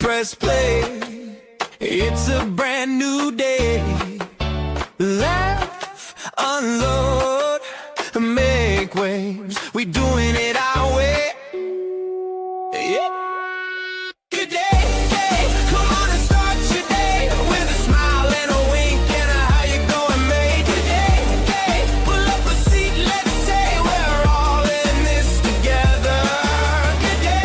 press play. It's a brand new day. Laugh, unload, make waves. We doing it our way. Yeah. Good day, hey, come on and start your day with a smile and a wink and a how you going, mate. Good day, hey, pull up a seat, let's say we're all in this together. Good day.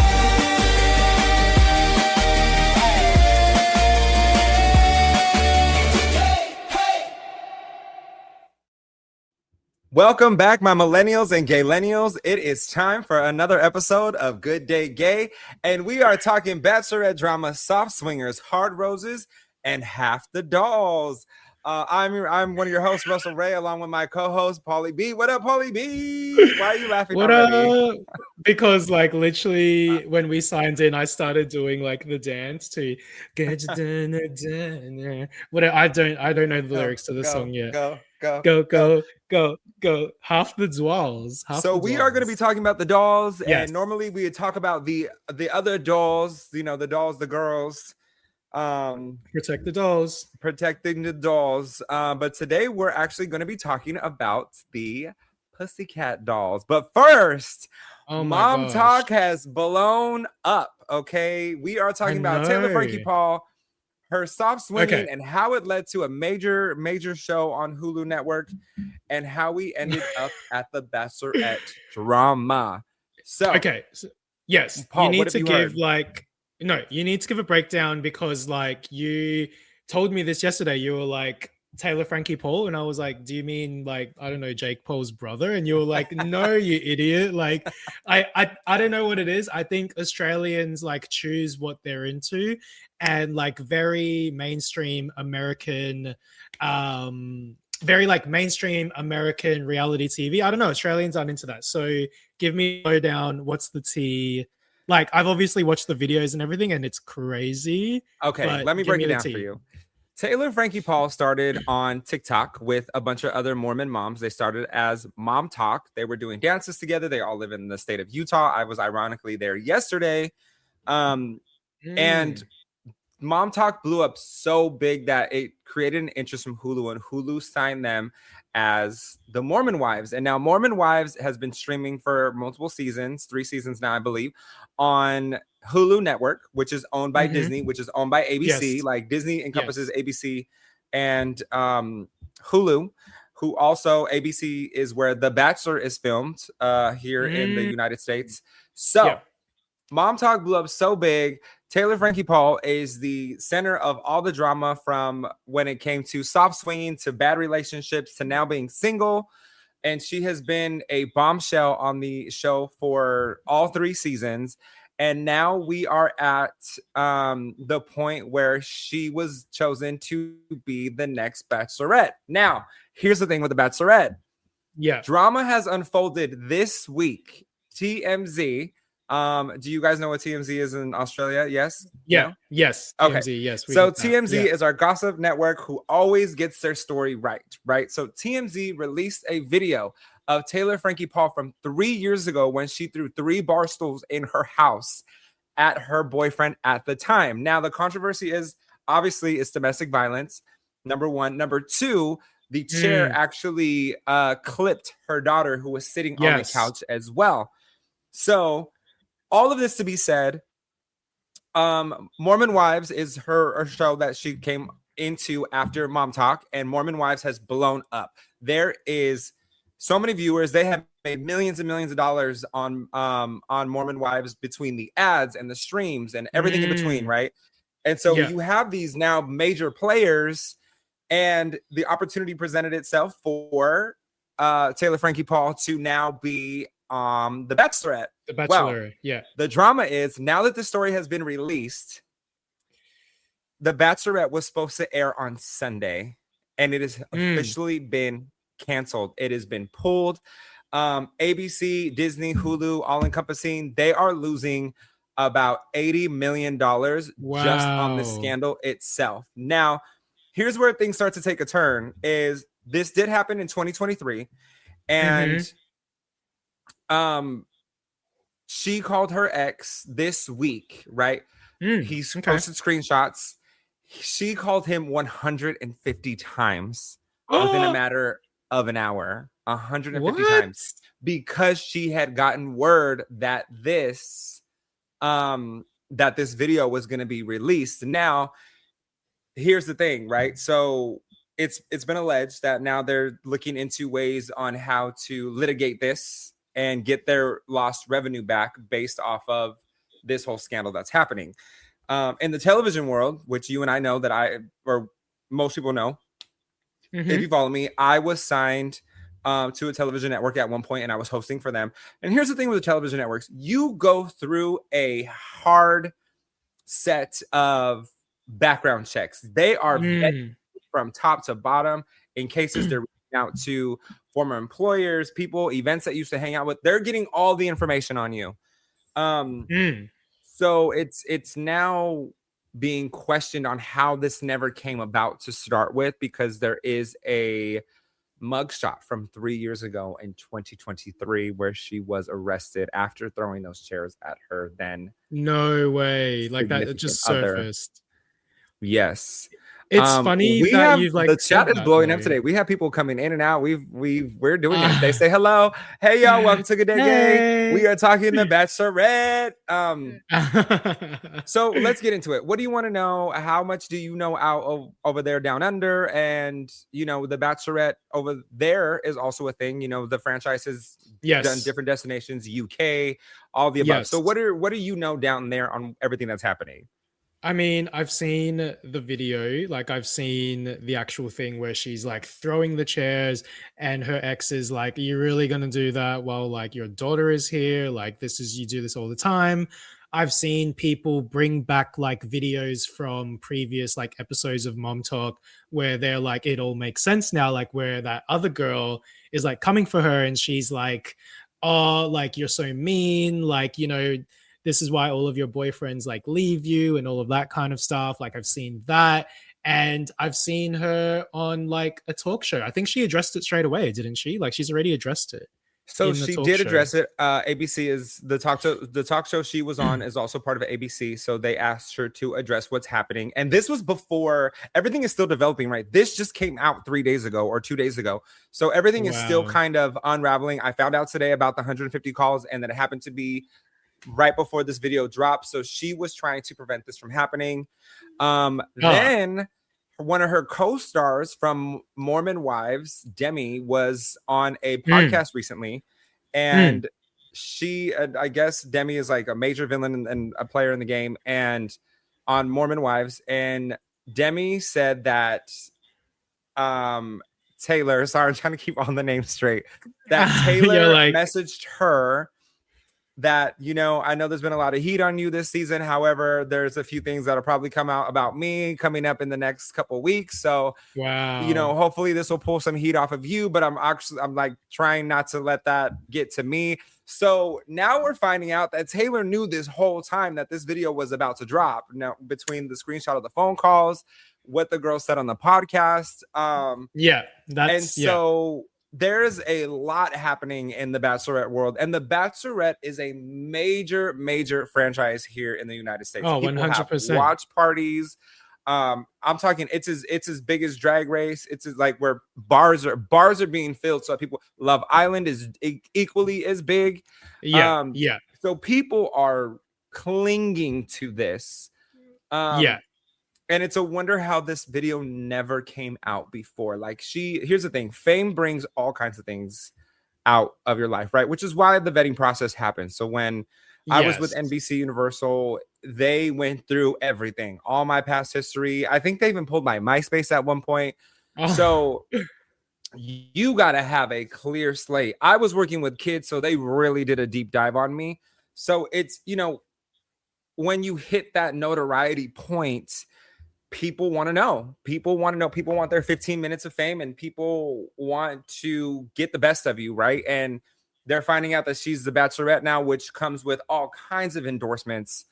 Welcome back, my millennials and gaylennials. It is time for another episode of Good Day Gay, and we are talking Bachelorette drama, soft swingers, hard roses, and half the dolls. I'm one of your hosts, Russell Ray, along with my co-host, Paulie B. What up, Paulie B? Why are you laughing What already? up? Because like literally when we signed in, I started doing like the dance to get you what I don't know the lyrics to the song yet. Go. Half the dolls. So we are going to be talking about the dolls, Yes. and normally we would talk about the other dolls, you know, the dolls, the girls. Protect the dolls. Protecting the dolls. But today we're actually going to be talking about the Pussycat dolls. But first, Oh my Mom gosh. Talk has blown up. Okay, we are talking about Taylor know. Frankie Paul, her soft swinging, Okay. and how it led to a major show on Hulu Network, and how we ended up at the Bachelorette drama. So, Okay. So, yes, Paul, you need what have to you give heard? you need to give a breakdown because like you told me this yesterday. You were like Taylor Frankie Paul, and I was like, do you mean like I don't know Jake Paul's brother? And you were like, no, you idiot. Like I don't know what it is. I think Australians like choose what they're into, and like very mainstream American very like mainstream American reality TV. I don't know. Australians aren't into that. So give me a lowdown. What's the tea? Like I've obviously watched the videos and everything, and it's crazy. Okay, but let me give break it the down for tea. you. Taylor Frankie Paul started on TikTok with a bunch of other Mormon moms. They started as Mom Talk. They were doing dances together. They all live in the state of Utah. I was ironically there yesterday. And Mom Talk blew up so big that it created an interest from Hulu, and Hulu signed them as the Mormon Wives. And now Mormon Wives has been streaming for multiple seasons, 3 seasons now, I believe, on Hulu Network, which is owned by Disney, which is owned by ABC. Yes. Like Disney encompasses ABC and Hulu, who also ABC is where The Bachelor is filmed here in the United States. So Mom Talk blew up so big. Taylor Frankie Paul is the center of all the drama, from when it came to soft swinging to bad relationships to now being single. And she has been a bombshell on the show for all 3 seasons. And now we are at the point where she was chosen to be the next Bachelorette. Now, here's the thing with the Bachelorette. Yeah. Drama has unfolded this week. TMZ. Do you guys know what TMZ is in Australia? Yes? Yeah. No? Yes. Okay. TMZ, yes. So TMZ is our gossip network who always gets their story right? So TMZ released a video of Taylor Frankie Paul from 3 years ago when she threw 3 bar stools in her house at her boyfriend at the time. Now, the controversy is obviously it's domestic violence, number 1. Number 2, the chair actually clipped her daughter who was sitting on the couch as well. So all of this to be said, Mormon Wives is her show that she came into after Mom Talk, and Mormon Wives has blown up. There is so many viewers. They have made millions and millions of dollars on Mormon Wives between the ads and the streams and everything in between, right? And so you have these now major players, and the opportunity presented itself for Taylor Frankie Paul to now be the Bachelorette. The Bachelor, The drama is, now that the story has been released, the Bachelorette was supposed to air on Sunday, and it has officially been canceled. It has been pulled. ABC, Disney, Hulu, all encompassing, they are losing about $80 million just on the scandal itself. Now, here's where things start to take a turn. Is this did happen in 2023, and she called her ex this week, right? He's Okay. posted screenshots. She called him 150 times within a matter of an hour. 150 What? times because she had gotten word that this video was going to be released. Now, here's the thing, right? So it's been alleged that now they're looking into ways on how to litigate this and get their lost revenue back based off of this whole scandal that's happening. In the television world, which you and I know that or most people know, if you follow me, I was signed to a television network at one point and I was hosting for them. And here's the thing with the television networks, you go through a hard set of background checks. They are vetted from top to bottom in cases they're reaching out to former employers, people, events that used to hang out with. They're getting all the information on you. So it's now being questioned on how this never came about to start with, because there is a mugshot from 3 years ago in 2023 where she was arrested after throwing those chairs at her then. No way. Like that, it just surfaced. Yes. It's funny that you've like the chat is blowing up today. We have people coming in and out. We're doing it. They say hello. Hey y'all, welcome to Good Day Gay. We are talking the Bachelorette. So let's get into it. What do you want to know? How much do you know over there down under? And the Bachelorette over there is also a thing. The franchise has done different destinations, UK, all the above. So what do you know down there on everything that's happening? I mean, I've seen the video, like I've seen the actual thing where she's like throwing the chairs and her ex is like, are you really going to do that while like your daughter is here? Like you do this all the time. I've seen people bring back like videos from previous like episodes of Mom Talk where they're like, it all makes sense now, like where that other girl is like coming for her and she's like, oh, like you're so mean, like, this is why all of your boyfriends like leave you and all of that kind of stuff. Like I've seen that. And I've seen her on like a talk show. I think she addressed it straight away, didn't she? Like she's already addressed it. So she did address it. ABC is the talk show she was on is also part of ABC. So they asked her to address what's happening. And this was before everything is still developing, right? This just came out 3 days ago or 2 days ago. So everything is still kind of unraveling. I found out today about the 150 calls and that it happened to be right before this video dropped. So she was trying to prevent this from happening. Then one of her co-stars from Mormon Wives, Demi, was on a podcast recently. And she, I guess Demi is like a major villain and a player in the game, and on Mormon Wives. And Demi said that Taylor, sorry, I'm trying to keep all the names straight, that Taylor messaged her that, I know there's been a lot of heat on you this season. However, there's a few things that'll probably come out about me coming up in the next couple of weeks. So, hopefully this will pull some heat off of you, but I'm like trying not to let that get to me. So now we're finding out that Taylor knew this whole time that this video was about to drop. Now, between the screenshot of the phone calls, what the girl said on the podcast. There's a lot happening in the Bachelorette world, and the Bachelorette is a major, major franchise here in the United States. Oh, 100%. Watch parties. I'm talking, it's as big as Drag Race. It's like where bars are being filled. So people, Love Island is equally as big. So people are clinging to this. And it's a wonder how this video never came out before. Like here's the thing, fame brings all kinds of things out of your life, right? Which is why the vetting process happens. So when I was with NBC Universal, they went through everything, all my past history. I think they even pulled my MySpace at one point. So you got to have a clear slate. I was working with kids, so they really did a deep dive on me. So it's, when you hit that notoriety point, people want to know. People want their 15 minutes of fame, and people want to get the best of you, right? And they're finding out that she's the Bachelorette now, which comes with all kinds of endorsements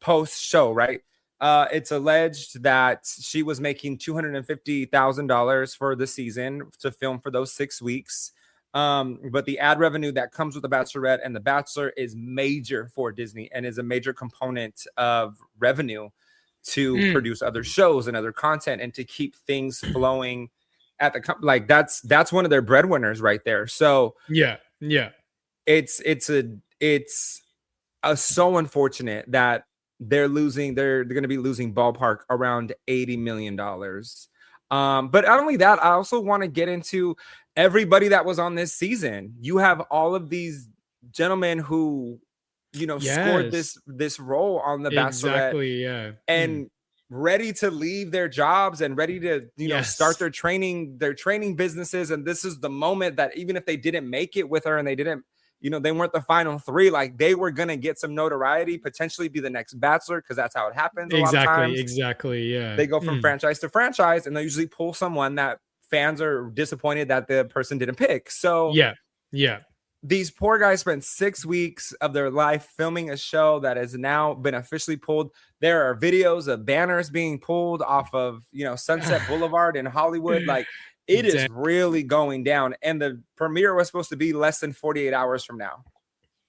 post-show, right? It's alleged that she was making $250,000 for the season to film for those 6 weeks. But the ad revenue that comes with the Bachelorette and the Bachelor is major for Disney and is a major component of revenue to produce other shows and other content and to keep things flowing at the like that's one of their breadwinners right there. So yeah, it's so unfortunate that they're going to be losing ballpark around $80 million. But not only that, I also want to get into everybody that was on this season. You have all of these gentlemen who, scored this role on the Bachelorette, and ready to leave their jobs and ready to, start their training businesses. And this is the moment that even if they didn't make it with her and they didn't, they weren't the final three, like they were going to get some notoriety, potentially be the next Bachelor, because that's how it happens. A lot of times. Exactly. Yeah. They go from franchise to franchise, and they usually pull someone that fans are disappointed that the person didn't pick. So yeah. These poor guys spent 6 weeks of their life filming a show that has now been officially pulled. There are videos of banners being pulled off of, Sunset Boulevard in Hollywood. Like, it is really going down. And the premiere was supposed to be less than 48 hours from now.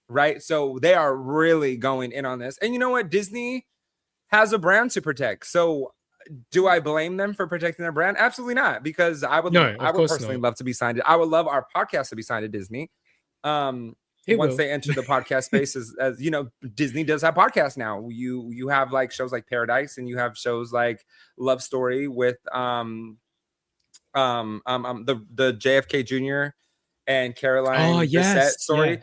Right. So they are really going in on this. And you know what? Disney has a brand to protect. So do I blame them for protecting their brand? Absolutely not. Because I would personally love to be signed. I would love our podcast to be signed to Disney. Once they enter the podcast space, as Disney does have podcasts now. You have like shows like Paradise, and you have shows like Love Story with the JFK Jr. and Caroline Bissett story.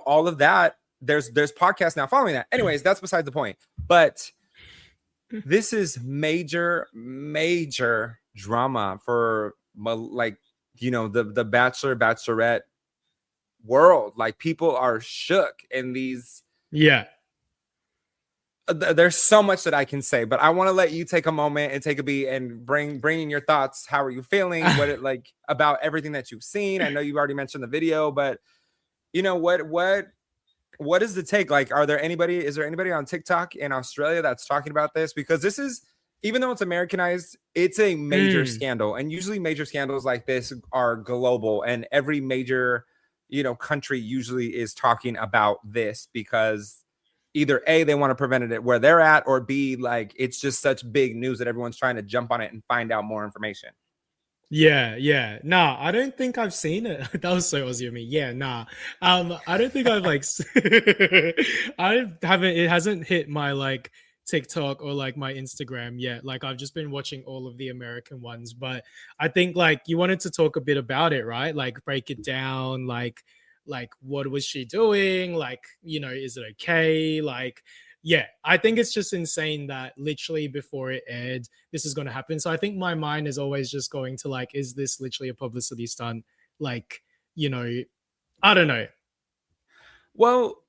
All of that. There's podcasts now following that. Anyways, that's besides the point. But this is major drama for the Bachelor, Bachelorette world. Like, people are shook in these. There's so much that I can say, but I want to let you take a moment and take a beat and bring in your thoughts. How are you feeling? What it like about everything that you've seen? I know you've already mentioned the video, but what is the take? Like, is there anybody on TikTok in Australia that's talking about this? Because this is, even though it's Americanized, it's a major scandal. And usually major scandals like this are global, and every major, country usually is talking about this because either A, they want to prevent it where they're at, or B, like, it's just such big news that everyone's trying to jump on it and find out more information. Yeah. Nah, I don't think I've seen it. That was so Aussie of me. Yeah, nah. I don't think I've it hasn't hit my like TikTok or like my Instagram yet. Like, I've just been watching all of the American ones, but I think like you wanted to talk a bit about it, right? Like, break it down, like what was she doing? Like, is it okay? Like, yeah, I think it's just insane that literally before it aired, this is going to happen. So I think my mind is always just going to like, is this literally a publicity stunt? Like, I don't know. Well,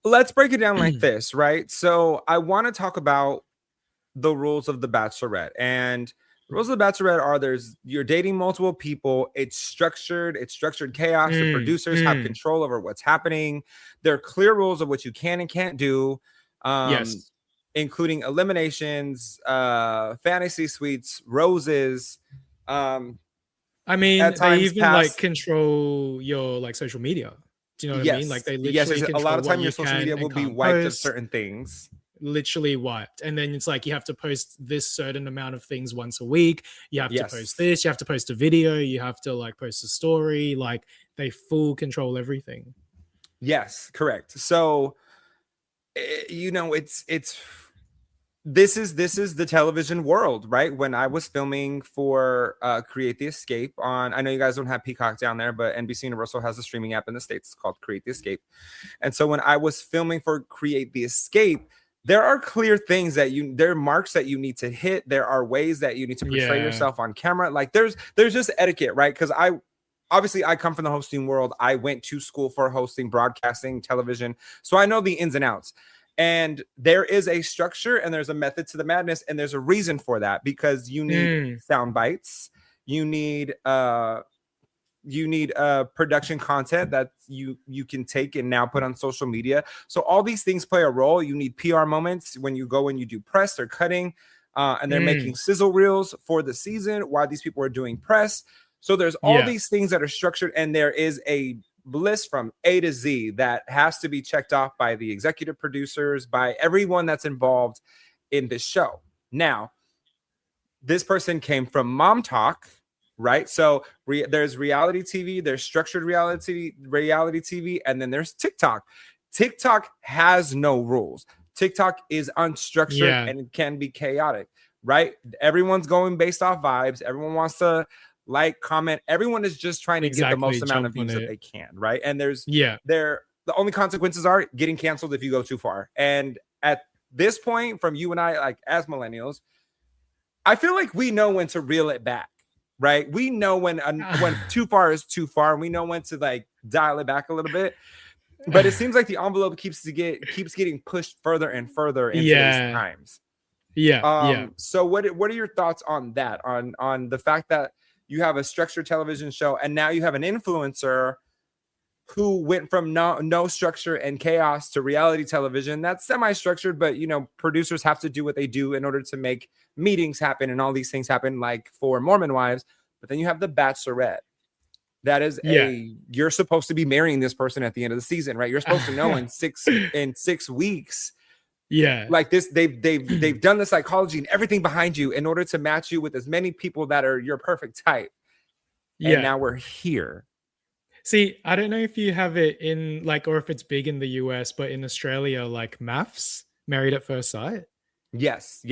let's break it down like this, right? So I want to talk about the rules of the Bachelorette. And the rules of the Bachelorette are you're dating multiple people. It's structured chaos. The producers have control over what's happening. There are clear rules of what you can and can't do. Including eliminations, fantasy suites, roses. I mean, they even like control your like social media. Do you know what I mean? Like, they literally control a lot of time your social media will be wiped of certain things. Literally wiped. And then it's like you have to post this certain amount of things once a week. You have to post this, you have to post a video, you have to like post a story. Like, they full control everything. Yes, correct. So this is the television world, right? When I was filming for Create the Escape I know you guys don't have Peacock down there, but NBC Universal has a streaming app in the States called Create the Escape. And so when I was filming for Create the Escape, there are clear things there are marks that you need to hit. There are ways that you need to portray yourself on camera. Like, there's just etiquette, right? Because I come from the hosting world. I went to school for hosting, broadcasting, television. So I know the ins and outs. And there is a structure and there's a method to the madness. And there's a reason for that, because you need sound bites. You need production content that you can take and now put on social media. So all these things play a role. You need PR moments when you go and you do press or cutting. And they're making sizzle reels for the season while these people are doing press. So there's all these things that are structured, and there is a list from A to Z that has to be checked off by the executive producers, by everyone that's involved in this show. Now, this person came from Mom Talk, right? So there's reality TV, there's structured reality TV, and then there's TikTok. TikTok has no rules. TikTok is unstructured and it can be chaotic, right? Everyone's going based off vibes. Everyone wants to like, comment. Everyone is just trying to get the most amount of views that they can, right? And the only consequences are getting canceled if you go too far. And at this point, from you and I, like as millennials, I feel like we know when to reel it back, right? We know when too far is too far, and we know when to like dial it back a little bit. But it seems like the envelope keeps getting pushed further and further into these times. So what are your thoughts on that? On the fact that you have a structured television show, and now you have an influencer who went from no structure and chaos to reality television that's semi-structured, but you know, producers have to do what they do in order to make meetings happen and all these things happen, like for Mormon Wives. But then you have the Bachelorette. That is you're supposed to be marrying this person at the end of the season, right? You're supposed to know in 6 weeks. Like this, they've done the psychology and everything behind you in order to match you with as many people that are your perfect type. And now we're here. See, I don't know if you have it in like, or if it's big in the US, but in Australia, like MAFS, Married at First Sight. Yes.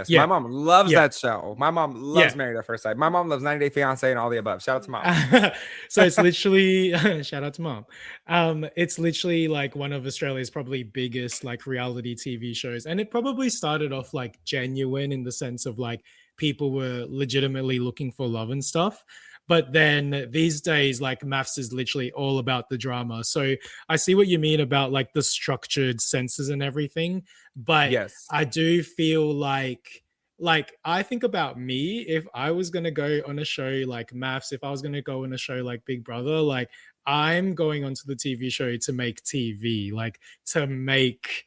My mom loves that show. My mom loves Married at First Sight. My mom loves 90 Day Fiance and all the above. Shout out to mom. So it's literally shout out to mom. It's literally like one of Australia's probably biggest like reality TV shows, and it probably started off like genuine in the sense of like people were legitimately looking for love and stuff. But then these days, like MAFS is literally all about the drama. So I see what you mean about like the structured senses and everything. But I do feel like I think about me, if I was going to go on a show like MAFS, if I was going to go on a show like Big Brother, like I'm going onto the TV show to make TV, like to make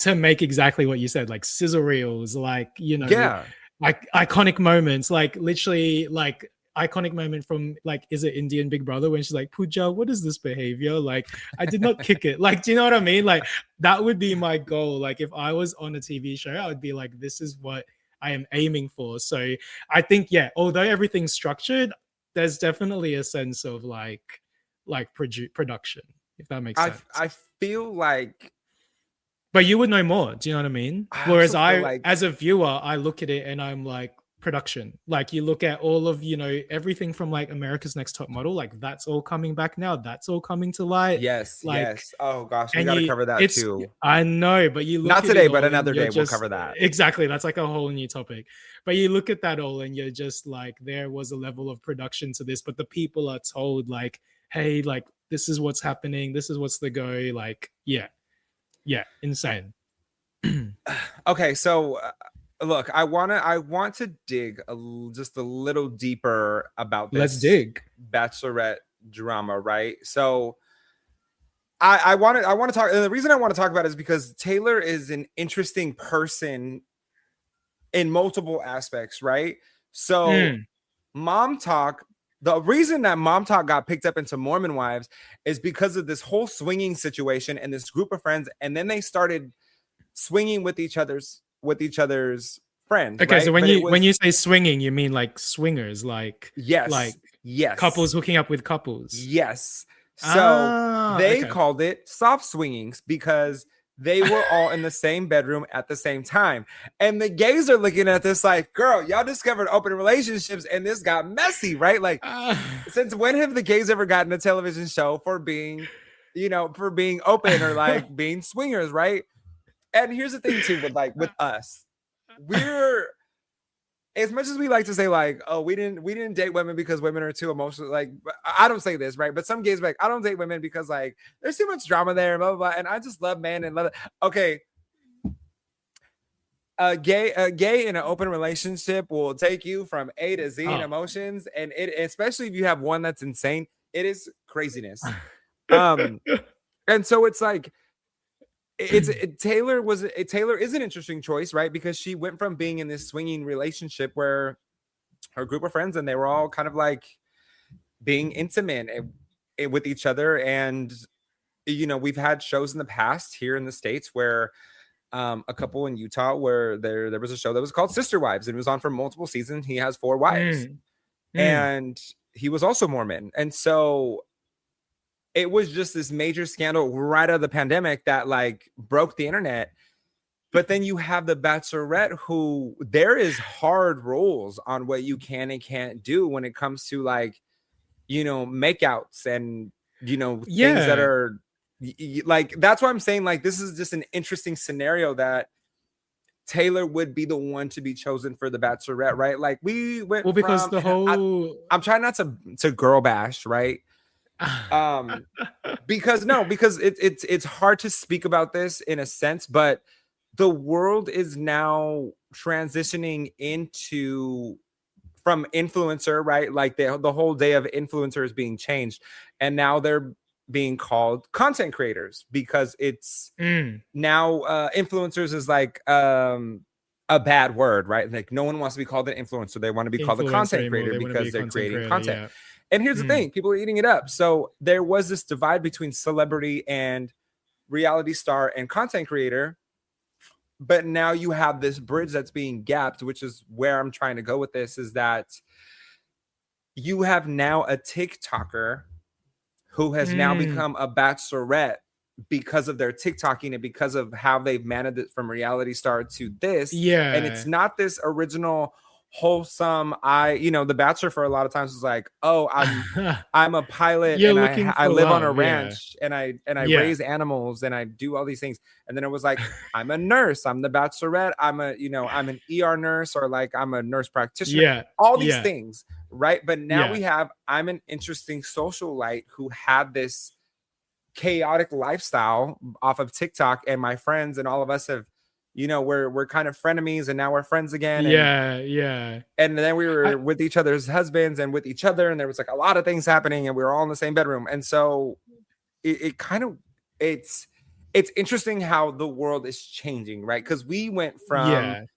exactly what you said, like sizzle reels, like, you know, like iconic moments, like literally like iconic moment from like, is it Indian Big Brother when she's like, Pooja, what is this behavior? Like, I did not kick it. Like, do you know what I mean? Like, that would be my goal. Like, if I was on a TV show, I would be like, this is what I am aiming for. So I think, although everything's structured, there's definitely a sense of like production, if that makes sense. I feel like, but you would know more. Do you know what I mean? Whereas as a viewer, I look at it and I'm like, production. Like you look at all of, you know, everything from like America's Next Top Model, like that's all coming back now. That's all coming to light. Yes. Oh gosh, we gotta cover that too. I know, but you look not today, but another day we'll cover that. Exactly. That's like a whole new topic. But you look at that all and you're just like, there was a level of production to this, but the people are told like, hey, like this is what's happening, this is what's the go. Like, insane. Okay, so look, I want to dig just a little deeper about this. Let's dig. Bachelorette drama, right? So I want to talk, and the reason I want to talk about it is because Taylor is an interesting person in multiple aspects, right? So Mom Talk, the reason that Mom Talk got picked up into Mormon Wives is because of this whole swinging situation and this group of friends, and then they started swinging with each other's friends. Okay, right? so when you say swinging, you mean like swingers, like couples hooking up with couples. Yes. So they called it soft swingings because they were all in the same bedroom at the same time. And the gays are looking at this like, girl, y'all discovered open relationships and this got messy, right? Like, since when have the gays ever gotten a television show for being open or like being swingers, right? And here's the thing too, with us, we're, as much as we like to say like, oh, we didn't date women because women are too emotional. Like, I don't say this, right? But some gays are like, I don't date women because like there's too much drama there, blah, blah, blah. And I just love men and love it. Okay. A gay in an open relationship will take you from A to Z in emotions. And it, especially if you have one that's insane, it is craziness. And so it's like, Taylor is an interesting choice, right? Because she went from being in this swinging relationship where her group of friends and they were all kind of like being intimate with each other. And we've had shows in the past here in the States where a couple in Utah where there was a show that was called Sister Wives, and it was on for multiple seasons. He has 4 wives, and he was also Mormon. And so it was just this major scandal right out of the pandemic that like broke the internet. But then you have the Bachelorette, who there is hard rules on what you can and can't do when it comes to like, makeouts and, things that are like, that's why I'm saying like, this is just an interesting scenario that Taylor would be the one to be chosen for the Bachelorette, right? Like we went because from, the whole I'm trying not to girl bash, right? Because it's hard to speak about this in a sense, but the world is now transitioning from influencer, right? Like the whole day of influencer is being changed, and now they're being called content creators because it's now influencers is like a bad word, right? Like no one wants to be called an influencer. They want to be called a content creator because they're creating content. Yeah. And here's the thing, people are eating it up. So there was this divide between celebrity and reality star and content creator. But now you have this bridge that's being gapped, which is where I'm trying to go with this, is that you have now a TikToker who has now become a Bachelorette because of their TikToking and because of how they've managed it from reality star to this. Yeah. And it's not this original wholesome. The Bachelor for a lot of times was like, oh, I'm a pilot and I live on a ranch and I raise animals and I do all these things. And then it was like, I'm a nurse, I'm the Bachelorette, I'm an ER nurse, or like I'm a nurse practitioner, all these things, right? But now we have, I'm an interesting socialite who had this chaotic lifestyle off of TikTok, and my friends and all of us have, we're kind of frenemies, and now we're friends again. And then we were with each other's husbands and with each other, and there was like a lot of things happening, and we were all in the same bedroom. And so it's interesting how the world is changing, right? Because we went from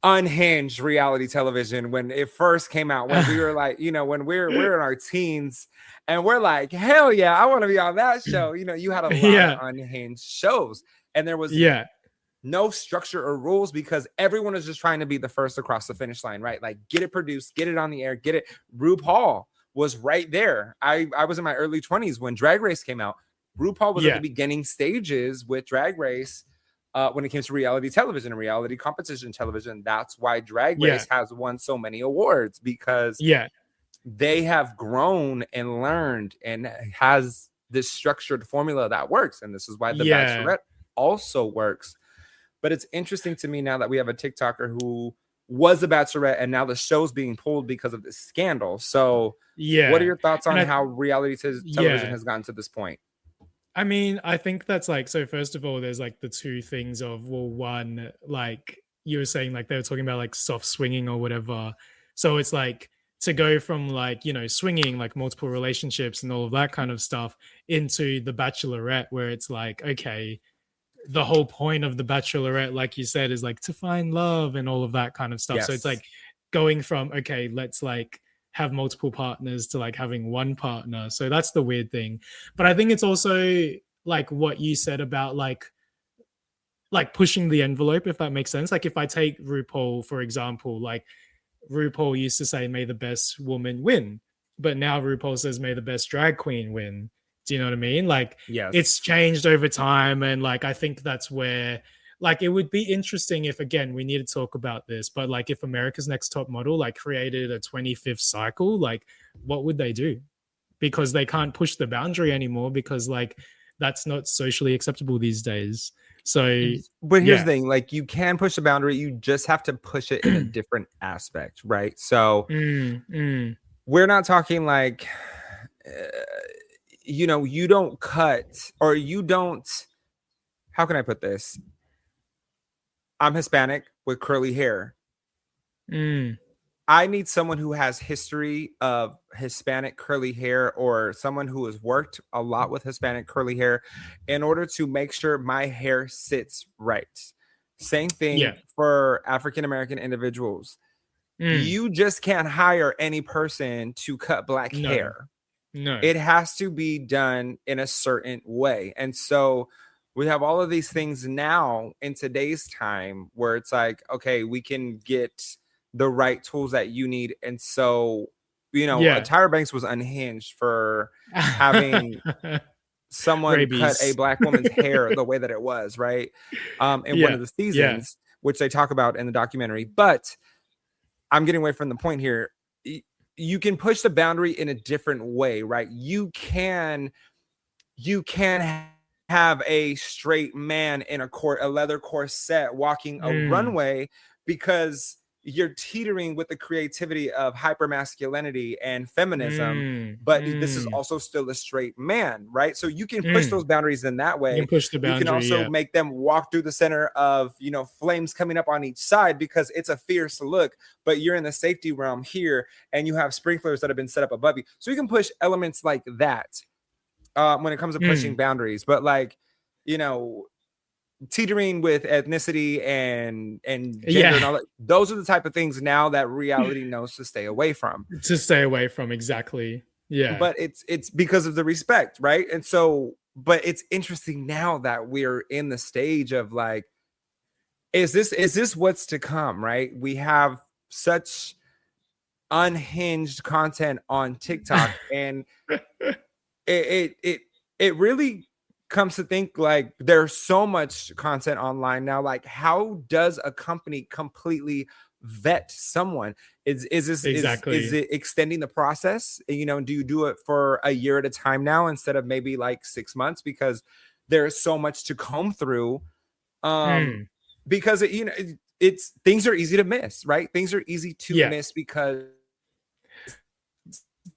unhinged reality television when it first came out, when we were like, when we're in our teens, and we're like, hell yeah, I want to be on that show. You had a lot of unhinged shows, and there was no structure or rules because everyone is just trying to be the first across the finish line, right? Like get it produced, get it on the air, get it. RuPaul was right there. I was in my early 20s when Drag Race came out. RuPaul was at the beginning stages with Drag Race when it came to reality television and reality competition television. That's why Drag Race has won so many awards, because they have grown and learned and has this structured formula that works. And this is why the Bachelorette also works. But it's interesting to me now that we have a TikToker who was a Bachelorette and now the show's being pulled because of this scandal. So what are your thoughts on how reality television has gotten to this point? I mean, I think that's like, so first of all, there's like the two things of, well, one, like you were saying, like they were talking about like soft swinging or whatever. So it's like to go from like, swinging, like multiple relationships and all of that kind of stuff, into the Bachelorette, where it's like, okay, the whole point of the Bachelorette, like you said, is like to find love and all of that kind of stuff. So it's like going from, okay, let's like have multiple partners to like having one partner. So that's the weird thing. But I think it's also like what you said about like pushing the envelope, if that makes sense. Like if I take RuPaul, for example, like RuPaul used to say, may the best woman win. But now RuPaul says, may the best drag queen win. Do you know what I mean? Like it's changed over time. And like, I think that's where, like, it would be interesting if, again, we need to talk about this, but like if America's Next Top Model like created a 25th cycle, like what would they do? Because they can't push the boundary anymore, because like that's not socially acceptable these days. So, but here's the thing, like you can push the boundary, you just have to push it in a different aspect, right? So we're not talking like, you don't cut, or you don't, how can I put this? I'm Hispanic with curly hair. I need someone who has history of Hispanic curly hair, or someone who has worked a lot with Hispanic curly hair, in order to make sure my hair sits right. Same thing for African American individuals. You just can't hire any person to cut black hair. No. It has to be done in a certain way. And so we have all of these things now in today's time where it's like, okay, we can get the right tools that you need. And so, Tyra Banks was unhinged for having someone cut a black woman's hair the way that it was, right? In one of the seasons, which they talk about in the documentary. But I'm getting away from the point here. You can push the boundary in a different way, right? You can have a straight man in a leather corset walking a runway because you're teetering with the creativity of hypermasculinity and feminism, but this is also still a straight man, right? So you can push those boundaries in that way. You can push the boundary. You can also make them walk through the center of, flames coming up on each side because it's a fierce look, but you're in the safety realm here and you have sprinklers that have been set up above you. So you can push elements like that when it comes to pushing boundaries, but teetering with ethnicity and gender and all that, those are the type of things now that reality knows to stay away from. Exactly. Yeah. But it's because of the respect, right? And so, but it's interesting now that we're in the stage of like, is this what's to come, right? We have such unhinged content on TikTok and it really comes to think like there's so much content online now. Like, how does a company completely vet someone? Is this exactly is it extending the process? Do you do it for a year at a time now instead of maybe like 6 months because there's so much to comb through? Because it's things are easy to miss, right? Things are easy to miss because.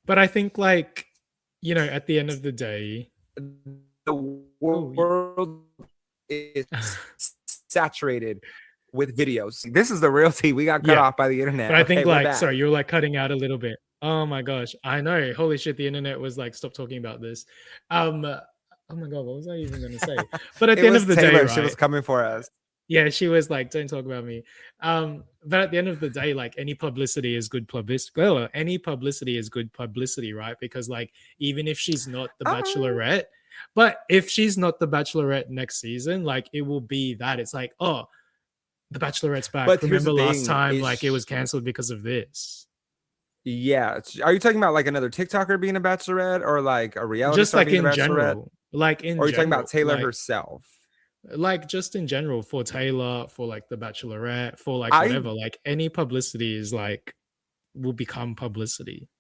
But I think at the end of the day, the world is saturated with videos. This is the real tea. We got cut off by the internet. But I think sorry, you're cutting out a little bit. Oh my gosh. I know. Holy shit. The internet was stop talking about this. Oh my God. What was I even going to say? But at the end of the day, right? She was coming for us. Yeah, she was like, don't talk about me. But at the end of the day, any publicity is good publicity. Well, any publicity is good publicity, right? Because even if she's not the Bachelorette, but if she's not the Bachelorette next season, it will be that. It's the Bachelorette's back. But remember last time, it was canceled because of this. Yeah. Are you talking about another TikToker being a Bachelorette or a reality star being a Bachelorette? General. Or are you talking about Taylor herself? Just in general for Taylor, for the Bachelorette, for whatever. Any publicity is will become publicity.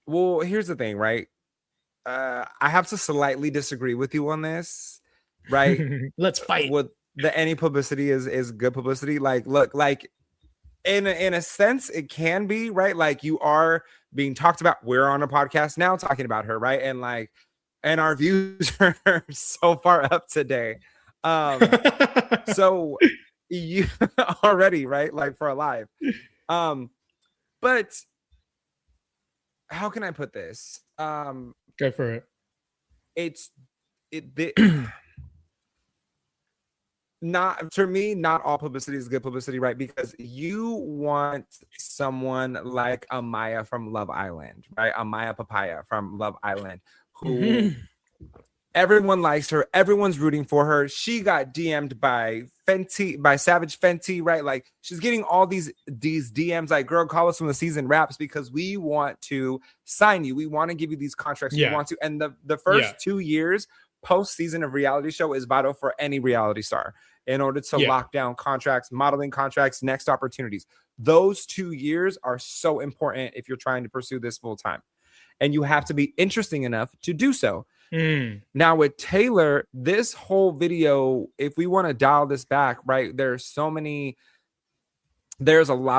Well, here's the thing, right? I have to slightly disagree with you on this, right? Let's fight. With any publicity is good publicity. Look, in a sense, it can be, right? You are being talked about. We're on a podcast now talking about her, right? And our views are so far up today. So you already, right? For a live. But how can I put this? Go for it. Not for me, not all publicity is good publicity, right? Because you want someone like Amaya from Love Island, right? Amaya Papaya from Love Island, who everyone likes her, everyone's rooting for her. She got DM'd by Savage Fenty, right? She's getting all these DMs, girl, call us when the season wraps because we want to sign you. We want to give you these contracts. We want to. And the first 2 years post-season of reality show is vital for any reality star in order to lock down contracts, modeling contracts, next opportunities. Those 2 years are so important if you're trying to pursue this full time. And you have to be interesting enough to do so. Now with Taylor, this whole video, if we want to dial this back, right, there's a lot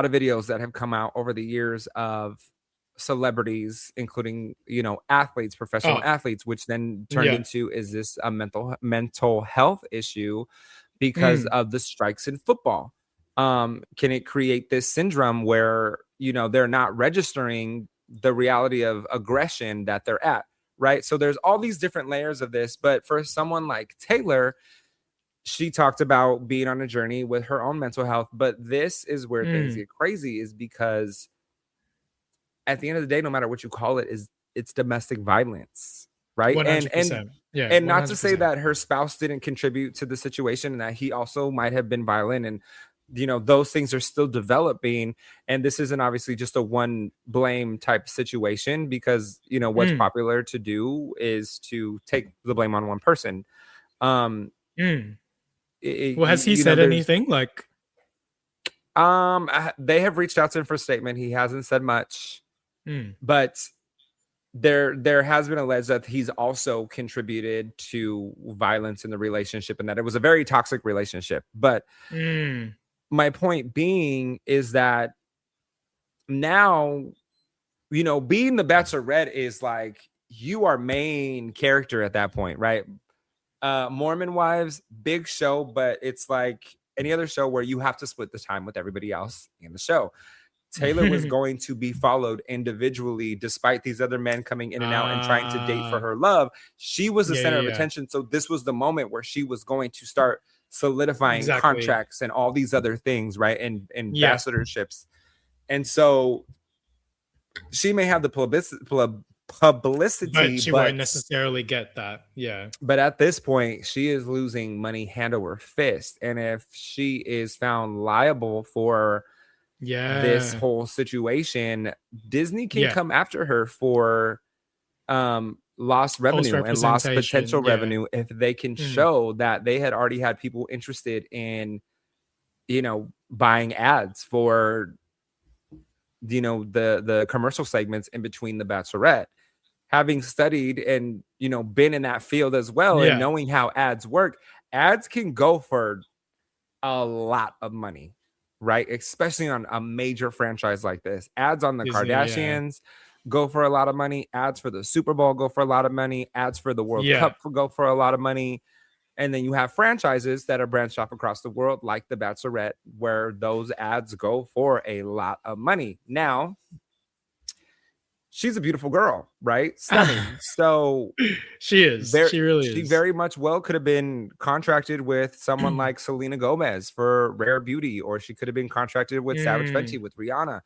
of videos that have come out over the years of celebrities, including, athletes, professional athletes, which then turned into, is this a mental health issue because of the strikes in football? Can it create this syndrome where, they're not registering the reality of aggression that they're at? Right. So there's all these different layers of this. But for someone like Taylor, she talked about being on a journey with her own mental health. But this is where things get crazy, is because at the end of the day, no matter what you call it, it's domestic violence, right? 100%. Yeah, and not to 100%. say that her spouse didn't contribute to the situation and that he also might have been violent, and those things are still developing, and this isn't obviously just a one blame type situation, because what's popular to do is to take the blame on one person. Well, has he said anything like? They have reached out to him for a statement. He hasn't said much, but there has been alleged that he's also contributed to violence in the relationship, and that it was a very toxic relationship. But my point being is that now, being the Bachelorette is like, you are main character at that point, right? Mormon Wives, big show, but it's like any other show where you have to split the time with everybody else in the show. Taylor was going to be followed individually, despite these other men coming in and out and trying to date for her love. She was the center of attention. So this was the moment where she was going to start solidifying contracts and all these other things, right? And ambassadorships. And so she may have the publicity, but she won't necessarily get that. Yeah. But at this point, she is losing money hand over fist. And if she is found liable for this whole situation, Disney can come after her for lost revenue and lost potential revenue if they can show that they had already had people interested in buying ads for the commercial segments in between the Bachelorette. Having studied and been in that field as well, and knowing how ads work, ads can go for a lot of money, right? Especially on a major franchise like this. Ads on the Kardashians go for a lot of money. Ads for the Super Bowl go for a lot of money. Ads for the World Cup go for a lot of money. And then you have franchises that are branched off across the world, like the Bachelorette, where those ads go for a lot of money. Now, she's a beautiful girl, right? Stunning. So she is. She really is. She very much well could have been contracted with someone like Selena Gomez for Rare Beauty, or she could have been contracted with Savage Fenty, with Rihanna.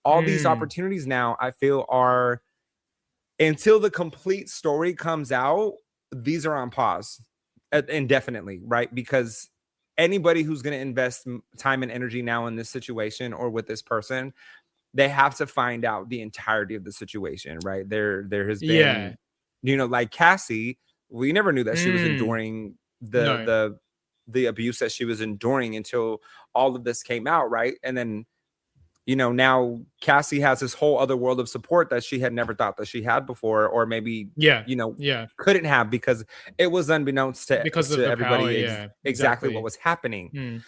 All these opportunities now, I feel, are, until the complete story comes out, these are on pause indefinitely, right? Because anybody who's going to invest time and energy now in this situation or with this person, they have to find out the entirety of the situation, right? There has been, like Cassie, we never knew that she was enduring the abuse that she was enduring until all of this came out, right? And then, now Cassie has this whole other world of support that she had never thought that she had before, or maybe, couldn't have, because it was unbeknownst to everybody exactly what was happening.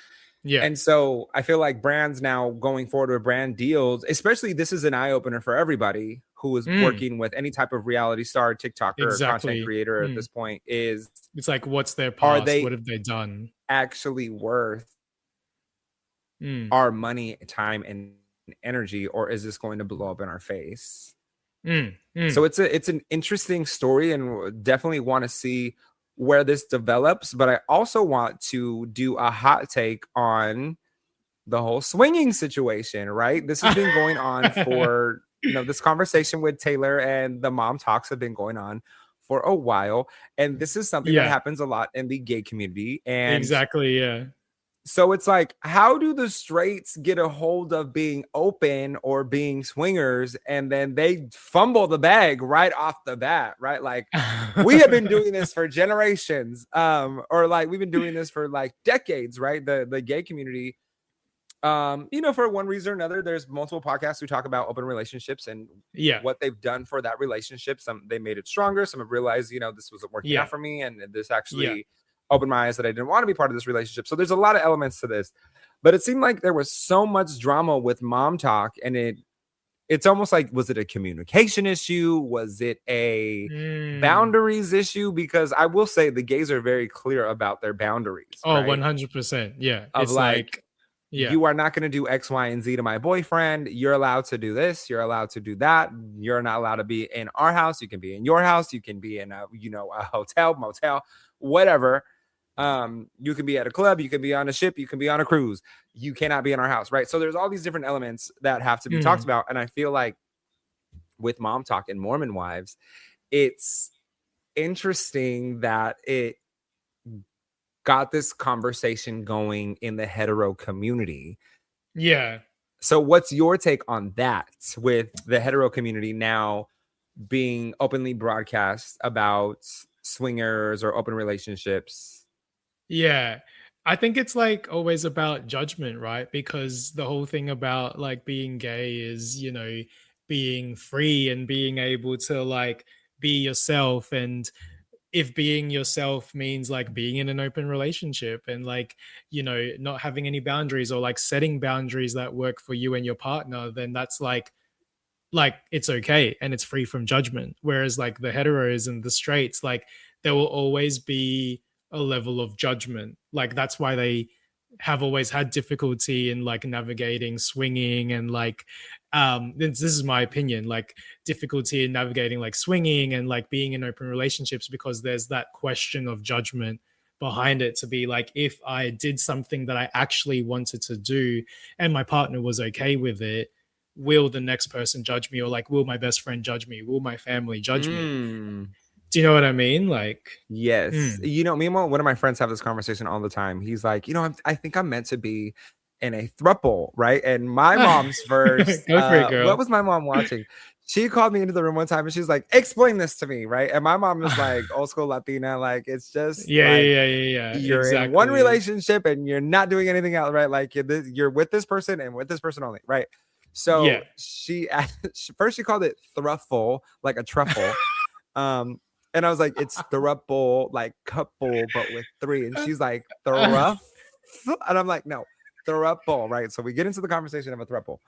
And so I feel like brands now going forward with brand deals, especially, this is an eye opener for everybody who is working with any type of reality star, TikToker, content creator at this point. It's like, what's their past? What have they done? Actually worth our money, time, and energy, or is this going to blow up in our face? So it's an interesting story, and definitely want to see where this develops. But I also want to do a hot take on the whole swinging situation, right? This has been going on for this conversation with Taylor and the mom talks have been going on for a while, and this is something that happens a lot in the gay community. And so it's like, how do the straights get a hold of being open or being swingers, and then they fumble the bag right off the bat, right? Like, we have been doing this for generations, or like we've been doing this for like decades, right? The gay community, for one reason or another, there's multiple podcasts who talk about open relationships and what they've done for that relationship. Some they made it stronger. Some have realized, this wasn't working out for me, and this actually opened my eyes that I didn't want to be part of this relationship. So there's a lot of elements to this, but it seemed like there was so much drama with mom talk, and it's almost like, was it a communication issue? Was it a boundaries issue? Because I will say the gays are very clear about their boundaries. Oh, right? 100%. Yeah. Of it's like you are not going to do X, Y, and Z to my boyfriend. You're allowed to do this. You're allowed to do that. You're not allowed to be in our house. You can be in your house. You can be in a hotel, motel, whatever. You can be at a club, you can be on a ship, you can be on a cruise. You cannot be in our house, right? So there's all these different elements that have to be talked about. And I feel like with Mom Talk and Mormon Wives, it's interesting that it got this conversation going in the hetero community. Yeah. So what's your take on that, with the hetero community now being openly broadcast about swingers or open relationships? Yeah. I think it's like always about judgment, right? Because the whole thing about like being gay is, you know, being free and being able to like be yourself. And if being yourself means like being in an open relationship and like, you know, not having any boundaries or like setting boundaries that work for you and your partner, then that's like it's okay and it's free from judgment. Whereas like the heteros and the straights, like there will always be a level of judgment. Like that's why they have always had difficulty in like navigating swinging and like this is my opinion, like difficulty in navigating like swinging and like being in open relationships, because there's that question of judgment behind it, to be like, if I did something that I actually wanted to do and my partner was okay with it, will the next person judge me? Or like, will my best friend judge me? Will my family judge me? Do you know what I mean? Like, yes. You know, me and one of my friends have this conversation all the time. He's like, you know, I think I'm meant to be in a throuple, right? And my mom's first, Go for it, girl. what was my mom watching? She called me into the room one time and she's like, explain this to me, right? And my mom is like old school Latina, like it's just yeah. You're exactly. in one relationship and you're not doing anything else, right? Like you're with this person and with this person only, right? So Yeah. she first she called it thruffle, like a truffle. And I was like, it's thruple, like couple, but with three. And she's like, thruff. And I'm like, no, thruple, right? So we get into the conversation of a thruple.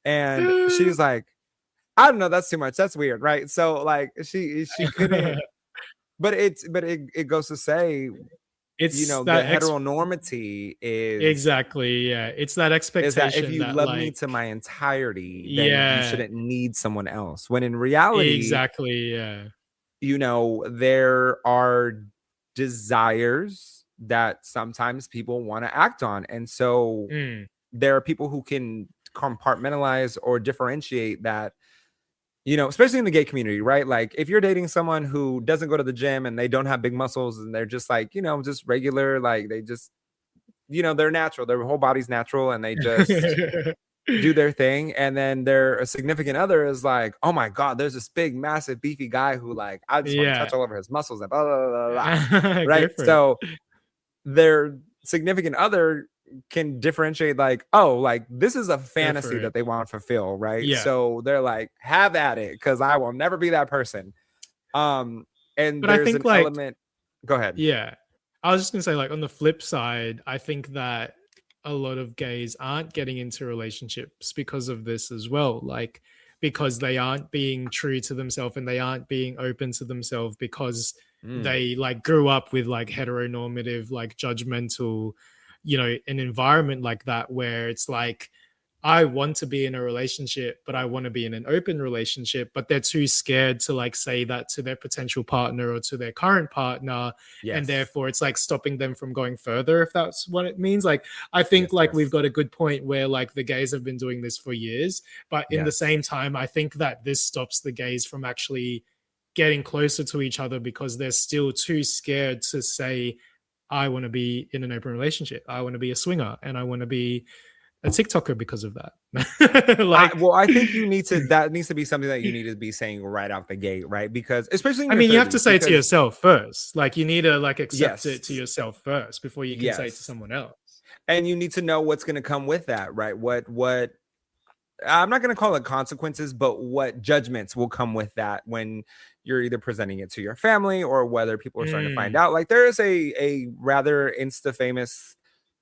And she's like, I don't know, that's too much. That's weird, right? So like she couldn't, but it goes to say, it's, you know, the that heteronormity is exactly, yeah. It's that expectation is that if you that love like, me to my entirety, then yeah, you shouldn't need someone else. When in reality, exactly, yeah. You know, there are desires that sometimes people want to act on. And so there are people who can compartmentalize or differentiate that, you know, especially in the gay community, right? Like if you're dating someone who doesn't go to the gym and they don't have big muscles and they're just like, you know, just regular, like they just, you know, they're natural, their whole body's natural and they just do their thing. And then their significant other is like, oh my God, there's this big, massive, beefy guy who like, I just want to touch all over his muscles and blah, blah, blah, blah. Right. So their significant other can differentiate like, oh, like this is a fantasy that they want to fulfill. Right. Yeah. So they're like, have at it, because I will never be that person. And but there's I think an like, element. Go ahead. Yeah. I was just gonna say, like, on the flip side, I think that a lot of gays aren't getting into relationships because of this as well. Like, because they aren't being true to themselves and they aren't being open to themselves, because they like grew up with like heteronormative, like judgmental, you know, an environment like that, where it's like, I want to be in a relationship, but I want to be in an open relationship, but they're too scared to like say that to their potential partner or to their current partner. Yes. And therefore it's like stopping them from going further, if that's what it means. Like, I think we've got a good point where like the gays have been doing this for years, but in the same time, I think that this stops the gays from actually getting closer to each other, because they're still too scared to say, I want to be in an open relationship. I want to be a swinger and I want to be a TikToker because of that. Like, well, I think that needs to be something that you need to be saying right out the gate, right? Because especially, I mean, you have to say it to yourself first. Like, you need to like accept it to yourself first before you can say it to someone else. And you need to know what's going to come with that, right? What I'm not going to call it consequences, but what judgments will come with that when you're either presenting it to your family or whether people are starting to find out. Like, there is a rather Insta famous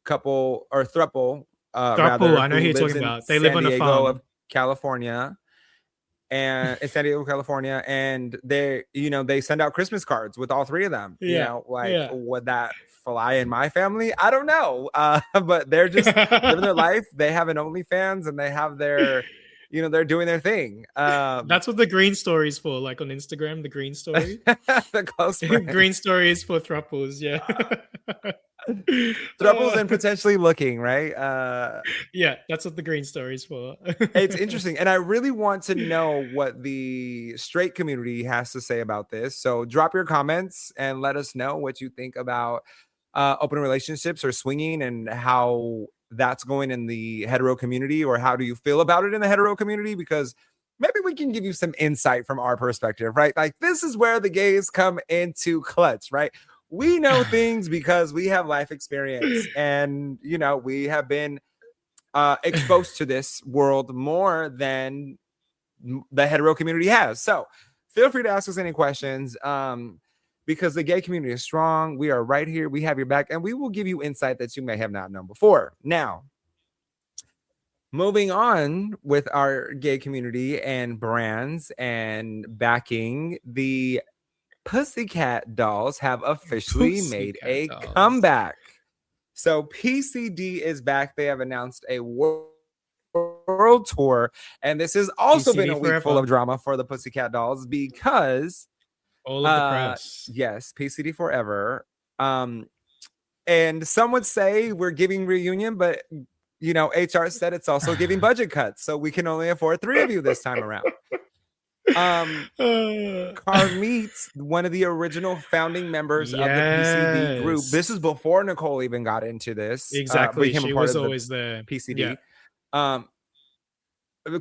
couple or throuple. Rather, I know who you're talking about. They live on a farm of California, and in San Diego, California, and they send out Christmas cards with all three of them. You know, like, would that fly in my family? I don't know, but they're just living their life. They have an OnlyFans, and they have their, they're doing their thing. That's what the green story is for. Like on Instagram, the green story, the close green story is for thruples. Yeah. Throuples and potentially looking, right? Yeah, that's what the green story is for. It's interesting. And I really want to know what the straight community has to say about this. So drop your comments and let us know what you think about open relationships or swinging and how that's going in the hetero community, or how do you feel about it in the hetero community? Because maybe we can give you some insight from our perspective, right? Like, this is where the gays come into clutch, right? We know things because we have life experience, and we have been exposed to this world more than the hetero community has. So feel free to ask us any questions, because the gay community is strong. We are right here. We have your back, and we will give you insight that you may have not known before. Now, moving on with our gay community and brands and backing, the Pussycat Dolls have officially made a comeback. So PCD is back. They have announced a world tour, and this has also been a week full of drama for the Pussycat Dolls because all of the press. Yes, PCD forever. And some would say we're giving reunion, but HR said it's also giving budget cuts, so we can only afford 3 of you this time around. Carmeet, one of the original founding members of the PCD group. This is before Nicole even got into this. Exactly. She was always there. PCD.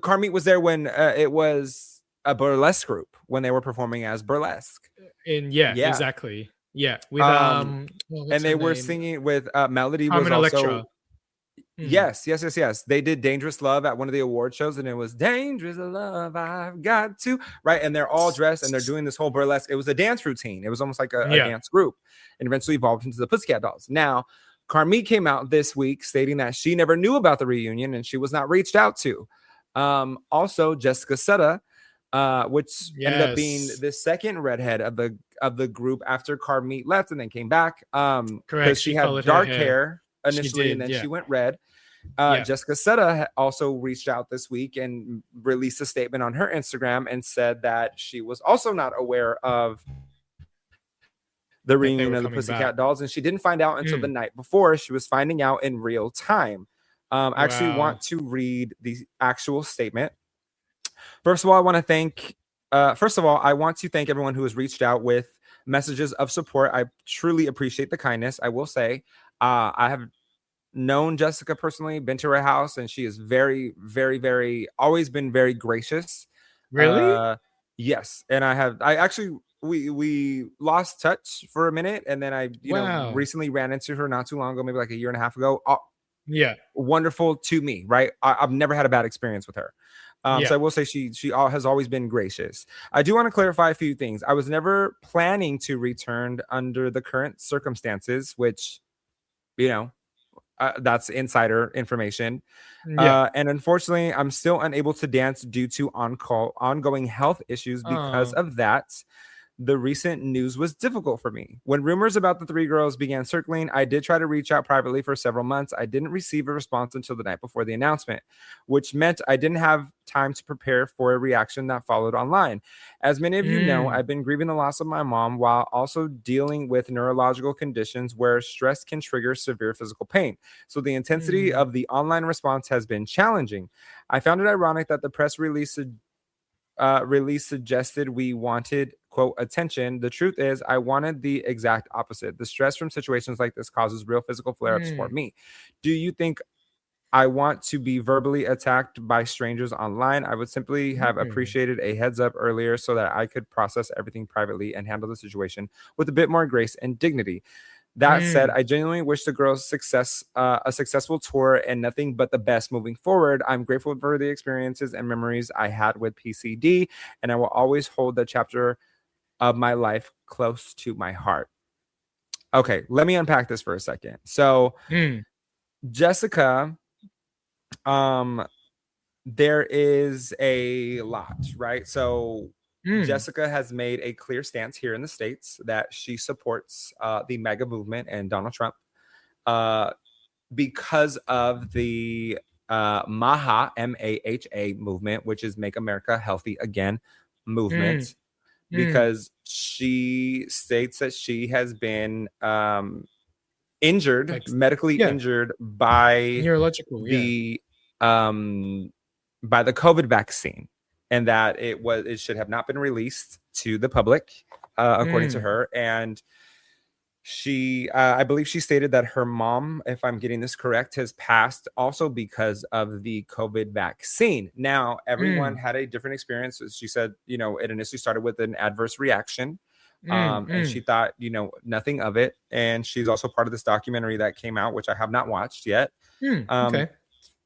Carmeet was there when it was a burlesque group, when they were performing as burlesque. Exactly. Yeah. With and they were singing with Melody Carmen was also Electra. Yes. They did Dangerous Love at one of the award shows, and it was Dangerous Love, I've got to, right? And they're all dressed and they're doing this whole burlesque. It was a dance routine. It was almost like a dance group, and eventually evolved into the Pussycat Dolls. Now, Carmeet came out this week stating that she never knew about the reunion and she was not reached out to. Also, Jessica Sutta, which ended up being the second redhead of the group after Carmeet left and then came back. Because she had dark hair initially, and then she went red. Jessica Sutta also reached out this week and released a statement on her Instagram and said that she was also not aware of the reunion of the Pussycat Dolls, and she didn't find out until the night before. She was finding out in real time. I actually want to read the actual statement. First of all, I want to thank everyone who has reached out with messages of support. I truly appreciate the kindness. I will say, I have known Jessica personally, been to her house, and she is very, very, very, always been very gracious. Really? Yes. And we lost touch for a minute, and then I recently ran into her not too long ago, maybe like a year and a half ago. Wonderful to me, right? I've never had a bad experience with her. So I will say she has always been gracious. I do want to clarify a few things. I was never planning to return under the current circumstances, which, that's insider information. And unfortunately, I'm still unable to dance due to ongoing health issues. Because of that, the recent news was difficult for me. When rumors about the 3 girls began circling, I did try to reach out privately for several months. I didn't receive a response until the night before the announcement, which meant I didn't have time to prepare for a reaction that followed online. As many of you know, I've been grieving the loss of my mom while also dealing with neurological conditions where stress can trigger severe physical pain. So the intensity of the online response has been challenging. I found it ironic that the press release suggested we wanted, quote, attention. The truth is, I wanted the exact opposite. The stress from situations like this causes real physical flare-ups for me. Do you think I want to be verbally attacked by strangers online? I would simply have appreciated a heads up earlier so that I could process everything privately and handle the situation with a bit more grace and dignity. That said, I genuinely wish the girls a successful tour and nothing but the best moving forward. I'm grateful for the experiences and memories I had with PCD, and I will always hold that chapter of my life close to my heart. Okay, let me unpack this for a second. So, Jessica, there is a lot, right? So Jessica has made a clear stance here in the States that she supports the MAGA movement and Donald Trump because of the MAHA, M-A-H-A movement, which is Make America Healthy Again movement, because she states that she has been injured, medically injured by neurological, the by the COVID vaccine, and that it should have not been released to the public, according to her. And she, I believe she stated that her mom, if I'm getting this correct, has passed also because of the COVID vaccine. Now, everyone had a different experience. She said, you know, it initially started with an adverse reaction. And she thought, you know, nothing of it. And she's also part of this documentary that came out, which I have not watched yet. Okay.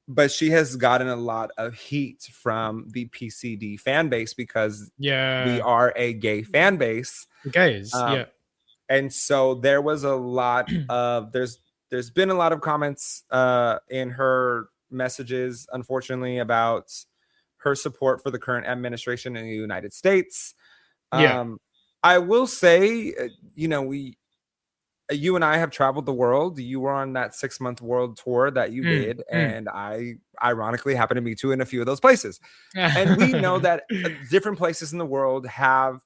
But she has gotten a lot of heat from the PCD fan base because we are a gay fan base. Gays, and so there was a lot of there's been a lot of comments in her messages, unfortunately, about her support for the current administration in the United States. I will say, you know, you and I have traveled the world. You were on that 6-month world tour that you did, and I ironically happened to meet you in a few of those places. And we know that different places in the world have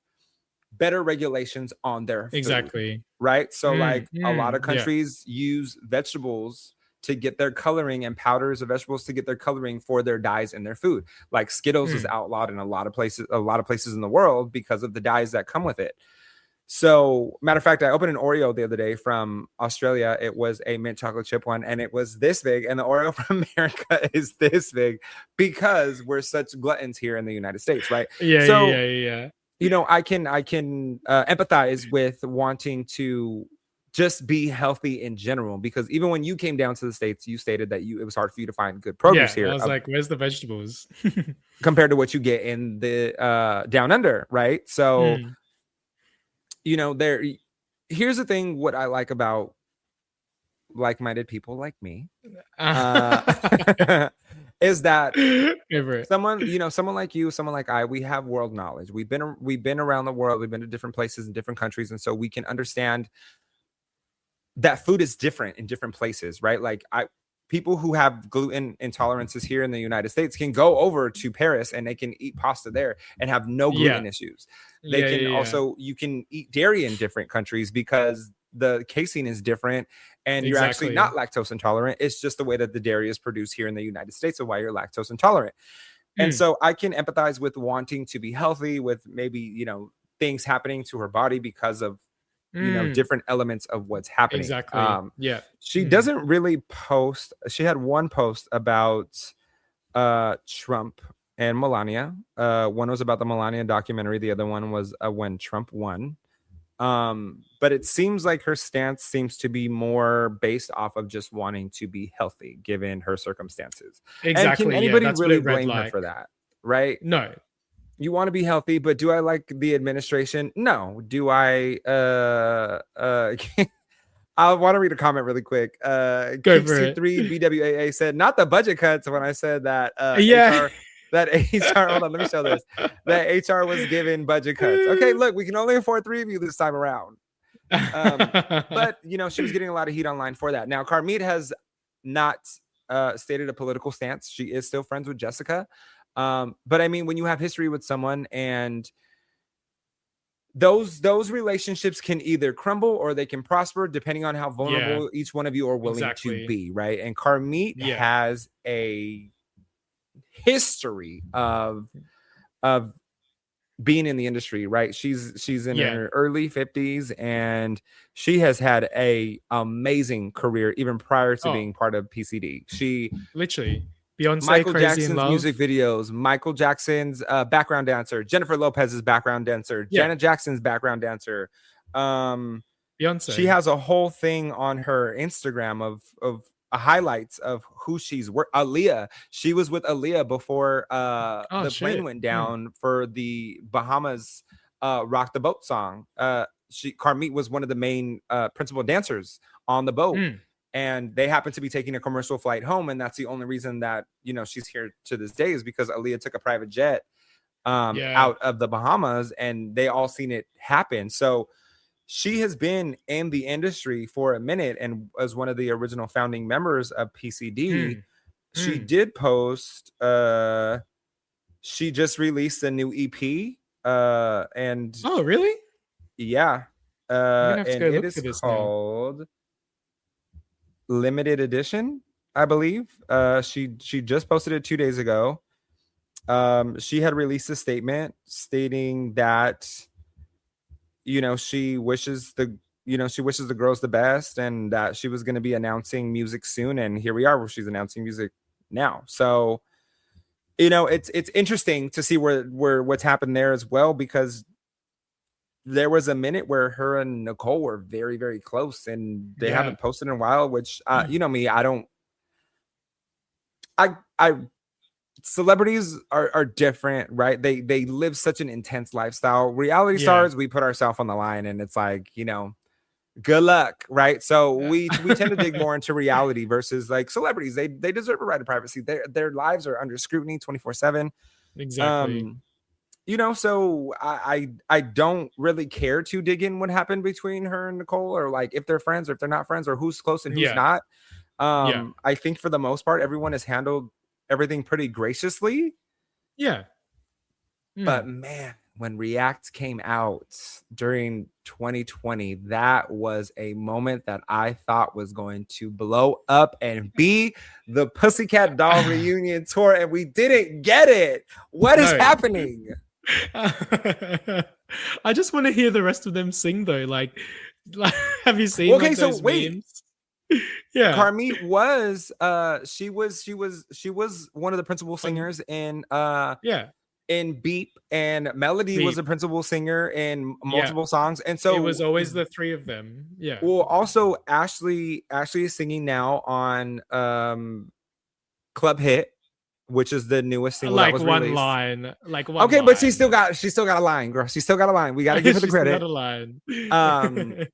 better regulations on their food, right? So like a lot of countries use vegetables to get their coloring and powders of vegetables to get their coloring for their dyes in their food. Like Skittles is outlawed in a lot of places in the world because of the dyes that come with it. So matter of fact, I opened an Oreo the other day from Australia. It was a mint chocolate chip one, and it was this big. And the Oreo from America is this big because we're such gluttons here in the United States, right? You know, I can empathize with wanting to just be healthy in general, because even when you came down to the States, you stated that it was hard for you to find good produce here. I was like, where's the vegetables? Compared to what you get in the down under, right? So, you know, here's the thing, what I like about like-minded people like me. Is that someone like you, someone like we have world knowledge. We've been around the world. We've been to different places in different countries. And so we can understand that food is different in different places, right? Like people who have gluten intolerances here in the United States can go over to Paris and they can eat pasta there and have no gluten issues. They can also, you can eat dairy in different countries because the casein is different and you're actually not lactose intolerant. It's just the way that the dairy is produced here in the United States, and why you're lactose intolerant. And so I can empathize with wanting to be healthy, with maybe, you know, things happening to her body because of, you know, different elements of what's happening. She doesn't really post. She had one post about Trump and Melania. One was about the Melania documentary. The other one was when Trump won. But it seems like her stance seems to be more based off of just wanting to be healthy given her circumstances. And can anybody really blame her for that? Right? No. You want to be healthy, but do I like the administration? No. Do I I want to read a comment really quick. Go for it. BWAA said, not the budget cuts, when I said that HR, hold on, let me show this. That HR was given budget cuts. Okay, look, we can only afford 3 of you this time around. But you know, she was getting a lot of heat online for that. Now, Carmit has not stated a political stance. She is still friends with Jessica. But I mean, when you have history with someone, and those relationships can either crumble or they can prosper depending on how vulnerable each one of you are willing to be, right? And Carmit has a history of being in the industry, right? She's in her early 50s, and she has had a amazing career even prior to being part of PCD. She literally Beyonce, Michael Crazy Jackson's in Love. music videos, Michael Jackson's background dancer, Jennifer Lopez's background dancer, Janet Jackson's background dancer. Beyonce. She has a whole thing on her Instagram of highlights of who she's worked. Aaliyah. She was with Aaliyah before the plane went down for the Bahamas Rock the Boat song. Carmit was one of the main principal dancers on the boat. And they happen to be taking a commercial flight home, and that's the only reason that, you know, she's here to this day, is because Aaliyah took a private jet out of the Bahamas, and they all seen it happen. So she has been in the industry for a minute, and as one of the original founding members of PCD. She did post. She just released a new EP, and oh really? Yeah, and it is called. limited edition, I believe. She just posted it 2 days ago. She had released a statement stating that, she wishes the girls the best and that she was going to be announcing music soon. And here we are, where she's announcing music now. So, it's interesting to see where what's happened there as well, because there was a minute where her and Nicole were very, very close, and they haven't posted in a while, which, me, I celebrities are different, right? They live such an intense lifestyle. Reality stars, we put ourselves on the line, and it's like, good luck, right? So we tend to dig more into reality versus like celebrities. They deserve a right of privacy. Their lives are under scrutiny 24/7. Exactly. So I don't really care to dig in what happened between her and Nicole, or like if they're friends or if they're not friends, or who's close and who's not. I think for the most part, everyone has handled everything pretty graciously. But man, when React came out during 2020, that was a moment that I thought was going to blow up and be the Pussycat Doll reunion tour, and we didn't get it. What is happening? I just want to hear the rest of them sing though. Like have you seen those memes? Carmit was she was one of the principal singers in Beep, and Melody was a principal singer in multiple songs, and so it was always the three of them. Well, also Ashley is singing now on Club Hit, which is the newest single that was released. Okay, but she still got a line, girl. She still got a line. We gotta give her the credit. Still got a line.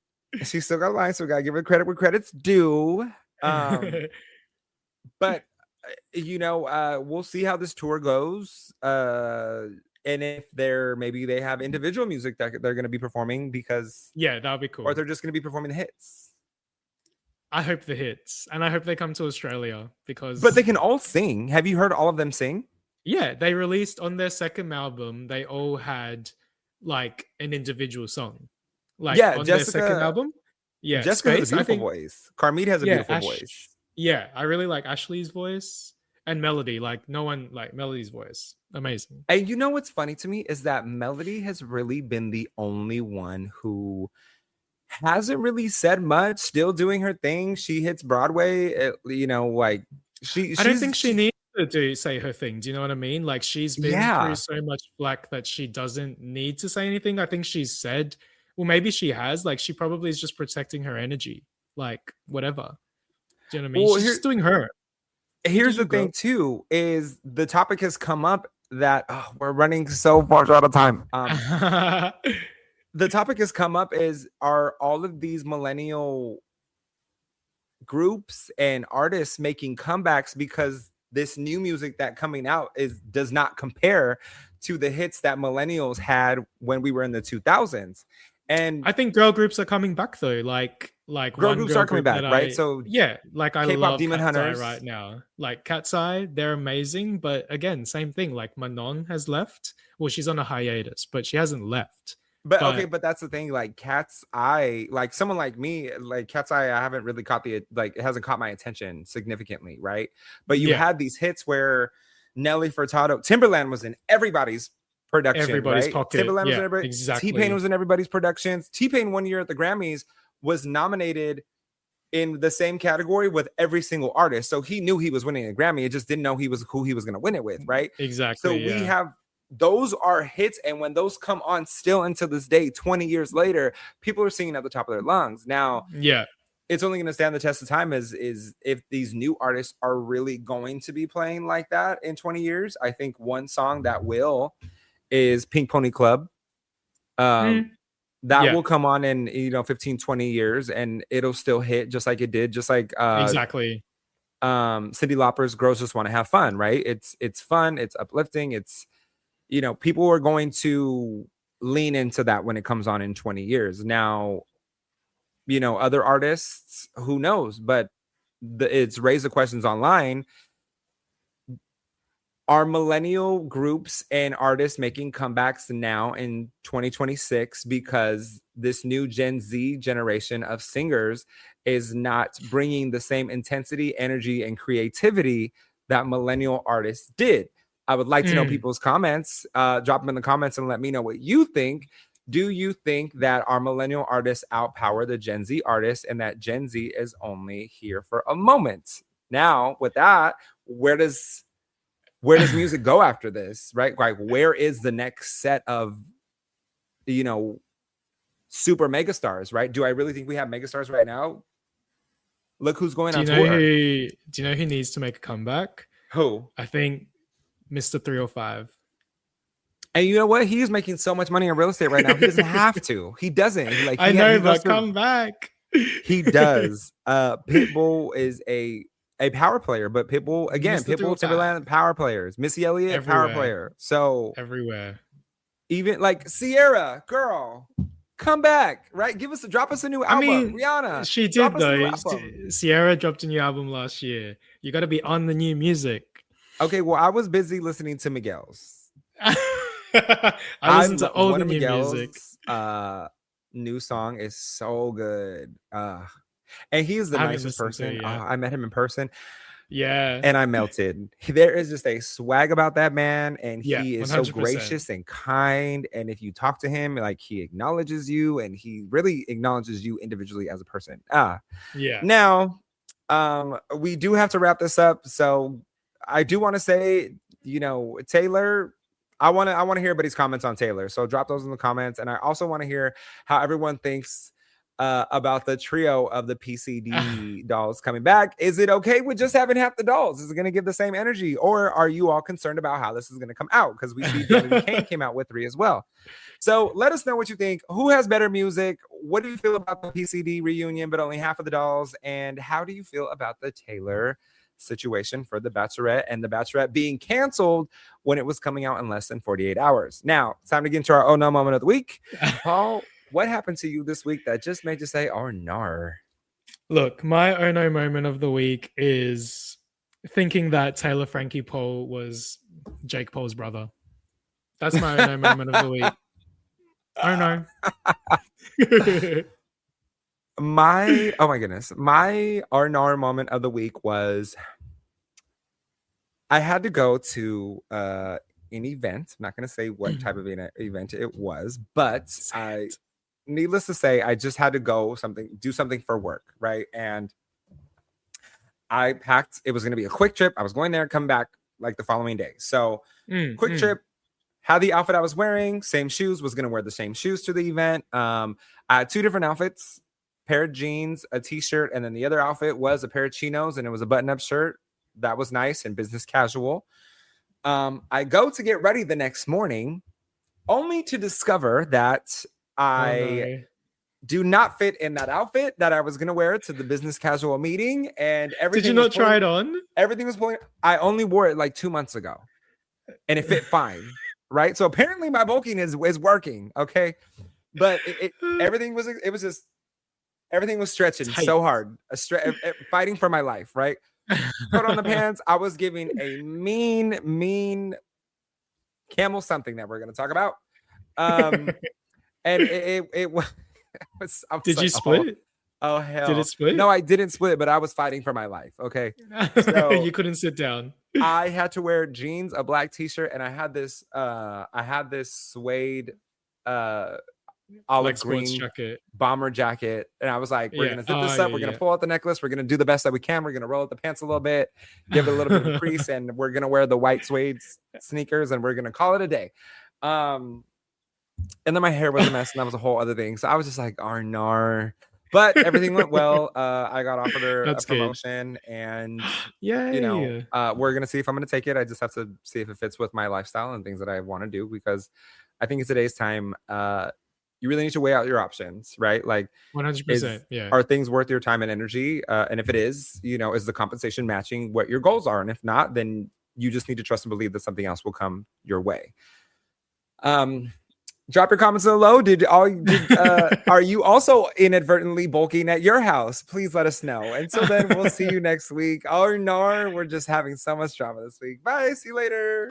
She still got a line, so we gotta give her credit where credit's due. But we'll see how this tour goes. And if they have individual music that they're going to be performing, because that'll be cool. Or they're just going to be performing the hits. I hope the hits, and I hope they come to Australia but they can all sing. Have you heard all of them sing? Yeah, they released on their second album. They all had like an individual song. Like on their second album. Yeah, Jessica has a beautiful voice. Carmit has a beautiful voice. Yeah, I really like Ashley's voice and Melody. Like no one like Melody's voice. Amazing. And what's funny to me is that Melody has really been the only one who hasn't really said much, still doing her thing. She hits Broadway, like I don't think she needs to say her thing. Do you know what I mean? Like she's been through so much flack that she doesn't need to say anything. I think she's said, well, maybe she has, like she probably is just protecting her energy, like whatever. Do you know what I mean? She's just doing her. Here's the thing too, is the topic has come up that we're running so far out of time. The topic has come up are all of these millennial groups and artists making comebacks because this new music that coming out does not compare to the hits that millennials had when we were in the 2000s. And I think girl groups are coming back though. Like girl groups are coming back, right? So like I love Demon Cat's Hunters Eye right now. Like Cat's Eye, they're amazing, but again, same thing. Like Manon has left. Well, she's on a hiatus, but she hasn't left. But that's the thing. Like Cat's Eye, like someone like me, like Cat's Eye, I haven't really caught it hasn't caught my attention significantly, right? But you had these hits where Nelly Furtado, Timberland was in everybody's production, everybody's right? pocket. Timberland was in everybody. Exactly. T-Pain was in everybody's productions. T-Pain one year at the Grammys was nominated in the same category with every single artist, so he knew he was winning a Grammy. It just didn't know who he was going to win it with, right? Exactly. So we have. Those are hits, and when those come on still until this day, 20 years later, people are singing at the top of their lungs. Now, it's only going to stand the test of time is if these new artists are really going to be playing like that in 20 years. I think one song that will is Pink Pony Club. That will come on in 15, 20 years, and it'll still hit just like it did, just like exactly. Cyndi Lauper's Girls Just Want to Have Fun, right? It's fun, it's uplifting, it's people are going to lean into that when it comes on in 20 years. Now, other artists, who knows? But it's raised the questions online. Are millennial groups and artists making comebacks now in 2026 because this new Gen Z generation of singers is not bringing the same intensity, energy, and creativity that millennial artists did. I would like to know people's comments. Drop them in the comments and let me know what you think. Do you think that our millennial artists outpower the Gen Z artists and that Gen Z is only here for a moment? Now, with that, where does music go after this, right? Like, where is the next set of, super megastars, right? Do I really think we have megastars right now? Look who's going on tour. Do you know who needs to make a comeback? Who? I think Mr. 305. And you know what? He's making so much money in real estate right now. He doesn't have to. He doesn't. Like, I know, but come back. He does. Pitbull is a power player, but Pitbull, again, Pitbull, Timberland, power players. Missy Elliott, everywhere. Power player. So everywhere. Even like Sierra, girl, come back, right? Drop us a new album. I mean, Rihanna. She did though. Sierra dropped a new album last year. You got to be on the new music. Okay, well, I was busy listening to Miguel's. I listened to all the new music. New song is so good. And he's the nicest person. I met him in person. Yeah. And I melted. There is just a swag about that man. And he is 100%. So gracious and kind. And if you talk to him, like, he acknowledges you, and he really acknowledges you individually as a person. Yeah. Now, we do have to wrap this up. So I do want to say, Taylor, I want to hear everybody's comments on Taylor. So drop those in the comments. And I also want to hear how everyone thinks about the trio of the PCD dolls coming back. Is it okay with just having half the dolls? Is it going to give the same energy? Or are you all concerned about how this is going to come out? Because we see Danny Kane came out with 3 as well. So let us know what you think. Who has better music? What do you feel about the PCD reunion, but only half of the dolls? And how do you feel about the Taylor situation for the Bachelorette, and the Bachelorette being canceled when it was coming out in less than 48 hours? Now, it's time to get into our oh no moment of the week. Paul, what happened to you this week that just made you say, oh, nar? Look, my oh no moment of the week is thinking that Taylor Frankie Paul was Jake Paul's brother. That's my oh no moment of the week. Oh no. Oh my goodness. My oh no moment of the week was I had to go to an event. I'm not going to say what type of event it was, but needless to say, I just had to do something for work, right? And I packed. It was going to be a quick trip. I was going there, come back like the following day. So quick trip, had the outfit I was wearing, same shoes, was going to wear the same shoes to the event. I had 2 different outfits, pair of jeans, a t-shirt, and then the other outfit was a pair of chinos, and it was a button-up shirt. That was nice and business casual. I go to get ready the next morning, only to discover that I do not fit in that outfit that I was going to wear to the business casual meeting. And everything. Did you not try it on? Everything was pulling. I only wore it like 2 months ago, and it fit fine. Right. So apparently my bulking is working. Okay. But everything was stretching tight. So hard, fighting for my life. Right. Put on the pants. I was giving a mean camel something that we're going to talk about. And it was. Did you split it? Oh hell! Did it split? No, I didn't split, but I was fighting for my life. Okay, so you couldn't sit down. I had to wear jeans, a black t-shirt, and I had this suede olive green jacket. Bomber jacket, and I was like, we're gonna zip this up. We're gonna pull out the necklace. We're gonna do the best that we can. We're gonna roll out the pants a little bit, give it a little bit of a crease, and we're gonna wear the white suede sneakers, and we're gonna call it a day. And then my hair was a mess, and that was a whole other thing. So I was just like, "Arnar," but everything went well. I got offered a promotion, and we're gonna see if I'm gonna take it. I just have to see if it fits with my lifestyle and things that I want to do, because I think in today's time, you really need to weigh out your options, right? Like 100%. Yeah. Are things worth your time and energy? And if it is, is the compensation matching what your goals are? And if not, then you just need to trust and believe that something else will come your way. Drop your comments below. Are you also inadvertently bulking at your house? Please let us know. And so then we'll see you next week. Oh no, we're just having so much drama this week. Bye. See you later.